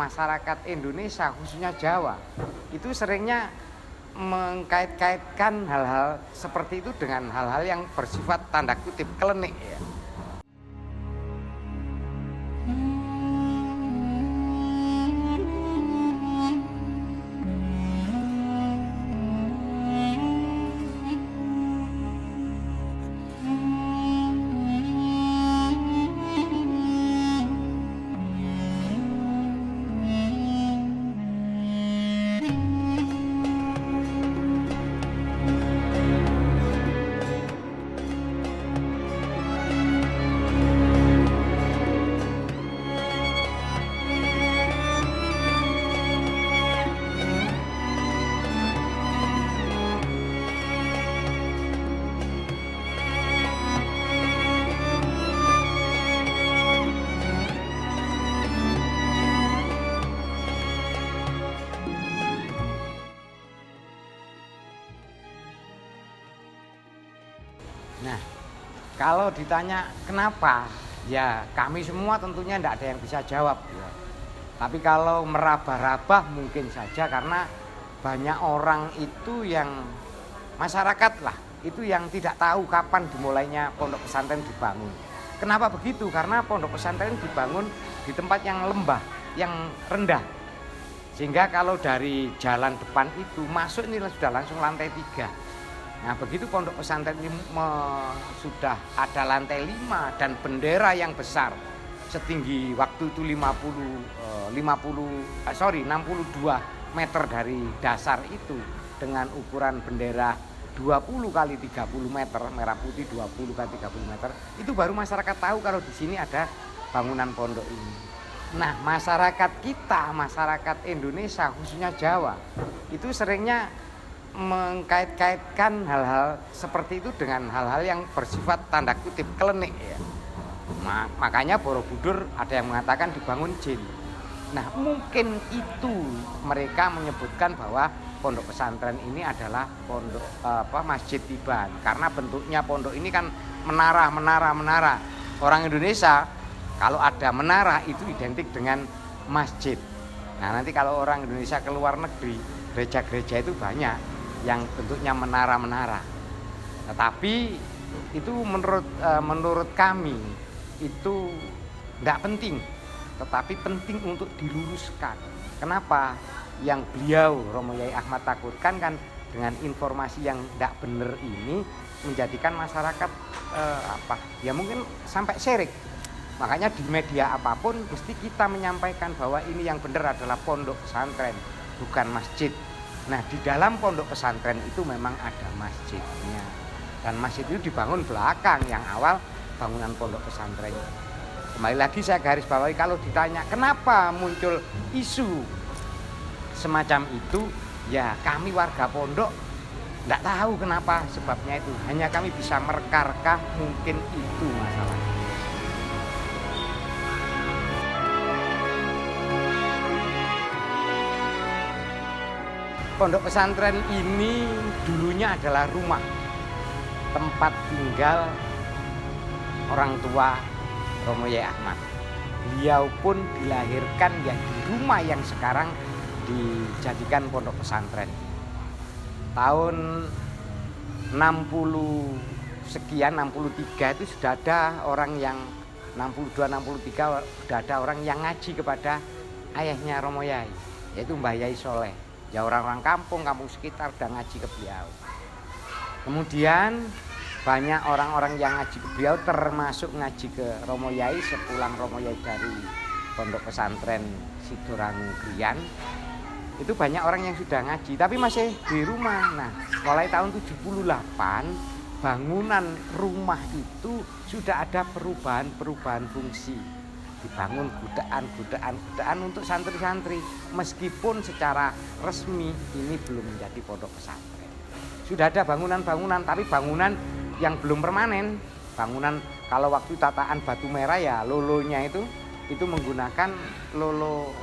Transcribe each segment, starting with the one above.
masyarakat Indonesia khususnya Jawa itu seringnya mengkait-kaitkan hal-hal seperti itu dengan hal-hal yang bersifat tanda kutip klinik ya. Nah, kalau ditanya kenapa, ya kami semua tentunya tidak ada yang bisa jawab ya. Tapi kalau meraba-raba mungkin saja karena banyak orang itu yang masyarakat lah, itu yang tidak tahu kapan dimulainya pondok pesantren dibangun. Kenapa begitu? Karena pondok pesantren dibangun di tempat yang lembah, yang rendah. Sehingga kalau dari jalan depan itu masuk ini sudah langsung lantai 3. Nah begitu pondok pesantren ini sudah ada lantai 5 dan bendera yang besar setinggi waktu itu 62 meter dari dasar itu dengan ukuran bendera 20 kali 30 meter, merah putih 20 kali 30 meter, itu baru masyarakat tahu kalau di sini ada bangunan pondok ini. Nah masyarakat kita, masyarakat Indonesia khususnya Jawa itu seringnya mengkait-kaitkan hal-hal seperti itu dengan hal-hal yang bersifat tanda kutip klinik ya. Makanya Borobudur ada yang mengatakan dibangun jin. Nah mungkin itu mereka menyebutkan bahwa pondok pesantren ini adalah pondok Masjid Tiban karena bentuknya pondok ini kan menara. Orang Indonesia kalau ada menara itu identik dengan masjid. Nah nanti kalau orang Indonesia ke luar negeri, gereja-gereja itu banyak yang bentuknya menara. Tetapi itu menurut kami itu tidak penting, tetapi penting untuk diluruskan. Kenapa? Yang beliau Romo Yai Ahmad takutkan kan dengan informasi yang tidak benar ini menjadikan masyarakat ya mungkin sampai syirik. Makanya di media apapun mesti kita menyampaikan bahwa ini yang benar adalah pondok pesantren, bukan masjid. Nah di dalam pondok pesantren itu memang ada masjidnya. Dan masjid itu dibangun belakang, yang awal bangunan pondok pesantren. Kembali lagi saya garis bawahi kalau ditanya kenapa muncul isu semacam itu, ya kami warga pondok tidak tahu kenapa sebabnya itu. Hanya kami bisa mereka-reka mungkin itu masalahnya. Pondok pesantren ini dulunya adalah rumah tempat tinggal orang tua Romo Yai Ahmad. Beliau pun dilahirkan ya di rumah yang sekarang dijadikan pondok pesantren. Tahun 60 sekian, 63 itu sudah ada orang yang 62, 63 sudah ada orang yang ngaji kepada ayahnya Romo Yai, yaitu Mbah Yai Soleh. Ya orang-orang kampung sekitar udah ngaji ke beliau. Kemudian banyak orang-orang yang ngaji ke beliau termasuk ngaji ke Romo Yai sepulang Romo Yai dari pondok pesantren Sidorangu Grian. Itu banyak orang yang sudah ngaji tapi masih di rumah. Nah mulai tahun 78 bangunan rumah itu sudah ada perubahan fungsi. Dibangun gudaan untuk santri-santri meskipun secara resmi ini belum menjadi pondok pesantren. Sudah ada bangunan-bangunan tapi bangunan yang belum permanen. Bangunan kalau waktu tataan batu merah ya lolonya itu menggunakan lolo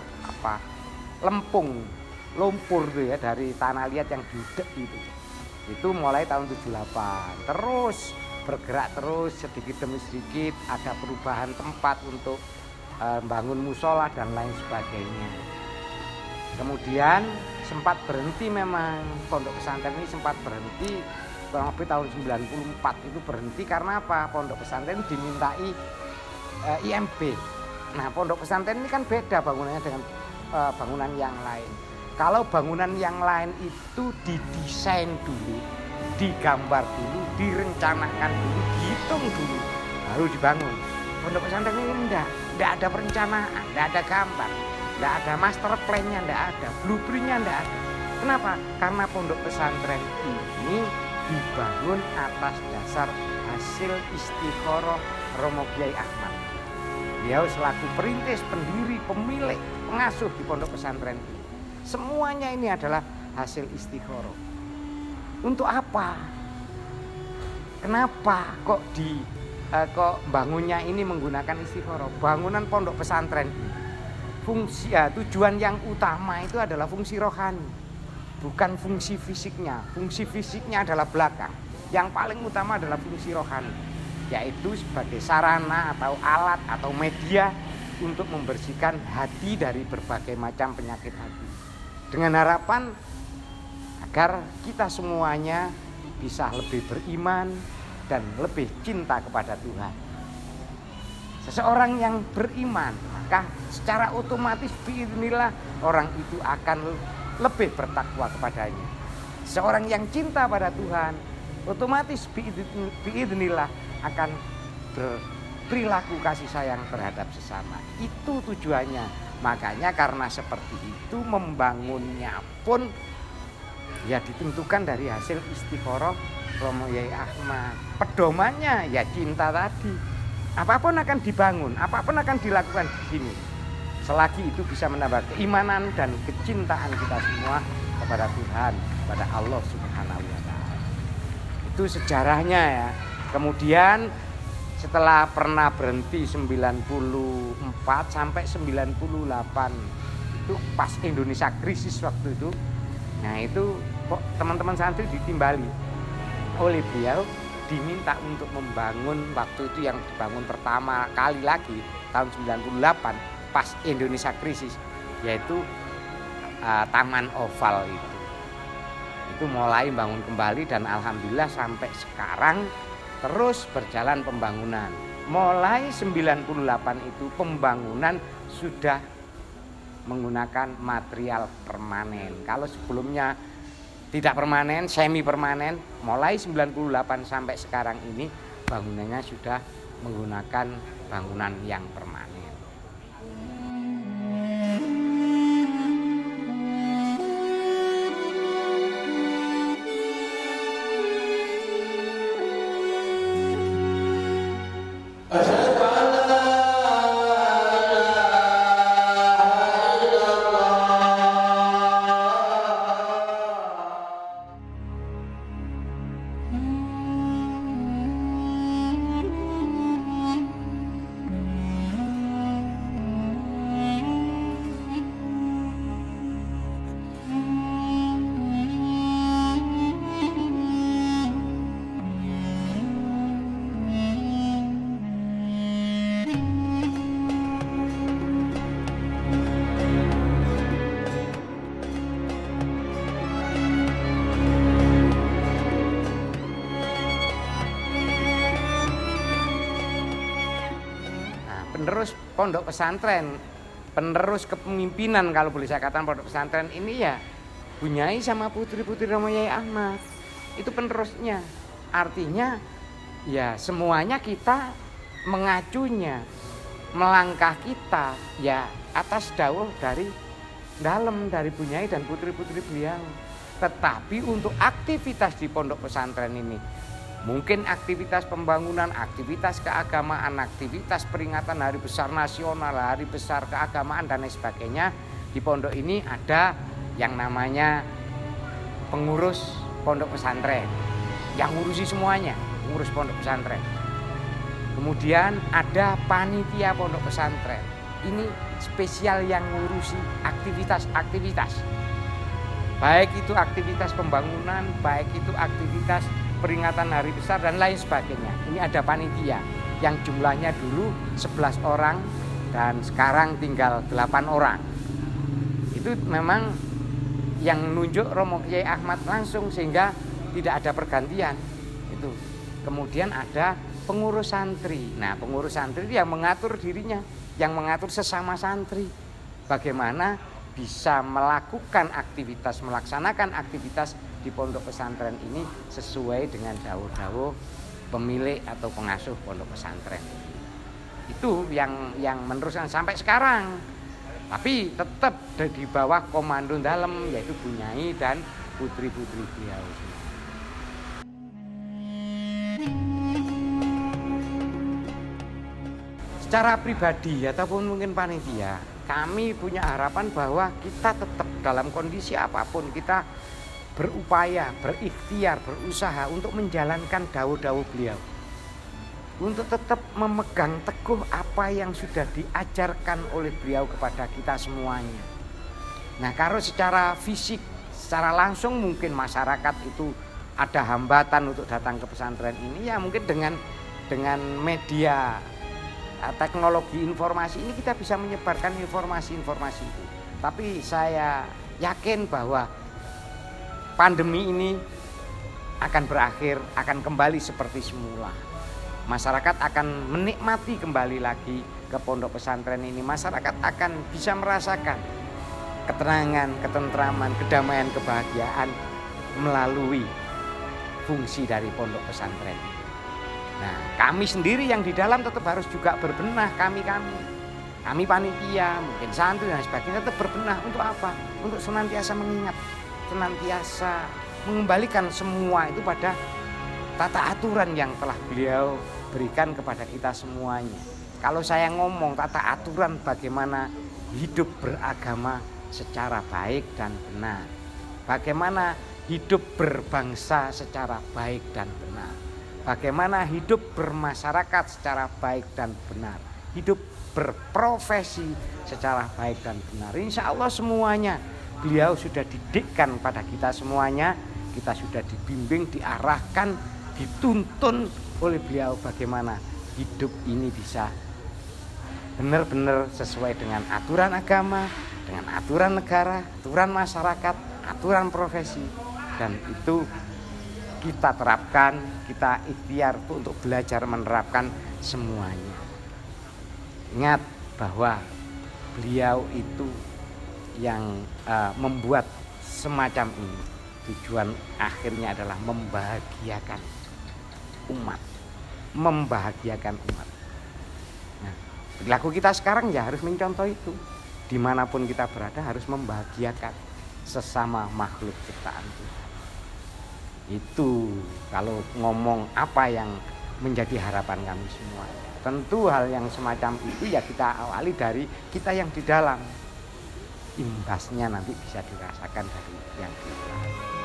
lumpur tuh ya dari tanah liat yang budek itu. Itu mulai tahun 78. Terus bergerak terus sedikit demi sedikit ada perubahan tempat untuk bangun musola dan lain sebagainya. Kemudian sempat berhenti, memang pondok pesantren ini sempat berhenti kurang lebih tahun 94 itu berhenti karena apa? Pondok pesantren dimintai IMB. Nah, pondok pesantren ini kan beda bangunannya dengan bangunan yang lain. Kalau bangunan yang lain itu didesain dulu, digambar dulu, direncanakan dulu, dihitung dulu, baru dibangun. Pondok pesantren ini enggak ada perencanaan, enggak ada gambar, enggak ada master plan-nya, enggak ada, blueprint-nya enggak ada. Kenapa? Karena pondok pesantren ini dibangun atas dasar hasil istikharah Romo Kiai Ahmad. Beliau selaku perintis, pendiri, pemilik, pengasuh di pondok pesantren ini. Semuanya ini adalah hasil istikharah. Untuk apa? Kenapa kok bangunnya ini menggunakan istikharah? Bangunan pondok pesantren fungsi tujuan yang utama itu adalah fungsi rohani, bukan fungsi fisiknya. Fungsi fisiknya adalah belakang. Yang paling utama adalah fungsi rohani, yaitu sebagai sarana atau alat atau media untuk membersihkan hati dari berbagai macam penyakit hati. Dengan harapan agar kita semuanya bisa lebih beriman dan lebih cinta kepada Tuhan. Seseorang yang beriman, maka secara otomatis biidznillah orang itu akan lebih bertakwa kepadanya. Seorang yang cinta pada Tuhan, otomatis biidznillah akan berperilaku kasih sayang terhadap sesama. Itu tujuannya. Makanya karena seperti itu membangunnya pun ya ditentukan dari hasil istikharah Romo Kiai Ahmad. Pedomannya ya cinta tadi. Apapun akan dibangun, apapun akan dilakukan di sini, selagi itu bisa menambah keimanan dan kecintaan kita semua kepada Tuhan, kepada Allah Subhanahu wa taala. Itu sejarahnya ya. Kemudian setelah pernah berhenti 94 sampai 98 itu pas Indonesia krisis waktu itu. Nah itu kok teman-teman santri ditimbali oleh beliau, diminta untuk membangun waktu itu yang dibangun pertama kali lagi tahun 98 pas Indonesia krisis, yaitu Taman Oval itu. Itu mulai bangun kembali dan alhamdulillah sampai sekarang terus berjalan pembangunan. Mulai 98 itu pembangunan sudah menggunakan material permanen. Kalau sebelumnya tidak permanen, semi permanen, mulai 98 sampai sekarang ini bangunannya sudah menggunakan bangunan yang permanen. Penerus pondok pesantren, penerus kepemimpinan kalau boleh saya katakan pondok pesantren ini ya Bunyai sama putri-putri Romo Kiai Ahmad. Itu penerusnya. Artinya ya semuanya kita mengacunya, melangkah kita ya atas dawuh dari dalam dari Bunyai dan putri-putri beliau. Tetapi untuk aktivitas di pondok pesantren ini, mungkin aktivitas pembangunan, aktivitas keagamaan, aktivitas peringatan hari besar nasional, hari besar keagamaan dan lain sebagainya. Di pondok ini ada yang namanya pengurus pondok pesantren yang ngurusi semuanya, pengurus pondok pesantren. Kemudian ada panitia pondok pesantren. Ini spesial yang ngurusi aktivitas-aktivitas. Baik itu aktivitas pembangunan, baik itu aktivitas peringatan hari besar dan lain sebagainya. Ini ada panitia yang jumlahnya dulu 11 orang dan sekarang tinggal 8 orang. Itu memang yang nunjuk Romo Kiai Ahmad langsung sehingga tidak ada pergantian. Itu. Kemudian ada pengurus santri. Nah, pengurus santri yang mengatur dirinya, yang mengatur sesama santri. Bagaimana bisa melaksanakan aktivitas di pondok pesantren ini sesuai dengan dawuh-dawuh pemilik atau pengasuh pondok pesantren. Itu yang meneruskan sampai sekarang. Tapi tetap di bawah komando dalam, yaitu Bu Nyai dan putri-putri beliau. Secara pribadi ataupun mungkin panitia, kami punya harapan bahwa kita tetap dalam kondisi apapun kita berupaya, berikhtiar, berusaha untuk menjalankan dawuh-dawuh beliau. Untuk tetap memegang teguh apa yang sudah diajarkan oleh beliau kepada kita semuanya. Nah, kalau secara fisik, secara langsung mungkin masyarakat itu ada hambatan untuk datang ke pesantren ini, ya mungkin dengan media teknologi informasi ini kita bisa menyebarkan informasi-informasi itu. Tapi saya yakin bahwa pandemi ini akan berakhir, akan kembali seperti semula. Masyarakat akan menikmati kembali lagi ke pondok pesantren ini. Masyarakat akan bisa merasakan ketenangan, ketentraman, kedamaian, kebahagiaan melalui fungsi dari pondok pesantren. Nah, kami sendiri yang di dalam tetap harus juga berbenah, kami panitia, mungkin santri dan sebagainya tetap berbenah. Untuk apa? Untuk senantiasa mengingat, senantiasa mengembalikan semua itu pada tata aturan yang telah beliau berikan kepada kita semuanya. Kalau saya ngomong tata aturan bagaimana hidup beragama secara baik dan benar, bagaimana hidup berbangsa secara baik dan benar, bagaimana hidup bermasyarakat secara baik dan benar, hidup berprofesi secara baik dan benar. Insya Allah semuanya beliau sudah didikkan pada kita semuanya. Kita sudah dibimbing, diarahkan, dituntun oleh beliau bagaimana hidup ini bisa benar-benar sesuai dengan aturan agama, dengan aturan negara, aturan masyarakat, aturan profesi. Dan itu kita terapkan, kita ikhtiar untuk belajar menerapkan semuanya. Ingat bahwa beliau itu yang membuat semacam ini. Tujuan akhirnya adalah membahagiakan umat. Nah, perilaku kita sekarang ya harus mencontoh itu. Dimanapun kita berada harus membahagiakan sesama makhluk ciptaan Tuhan. Itu kalau ngomong apa yang menjadi harapan kami semua. Tentu hal yang semacam itu ya kita awali dari kita yang di dalam. Imbasnya nanti bisa dirasakan dari yang di luar.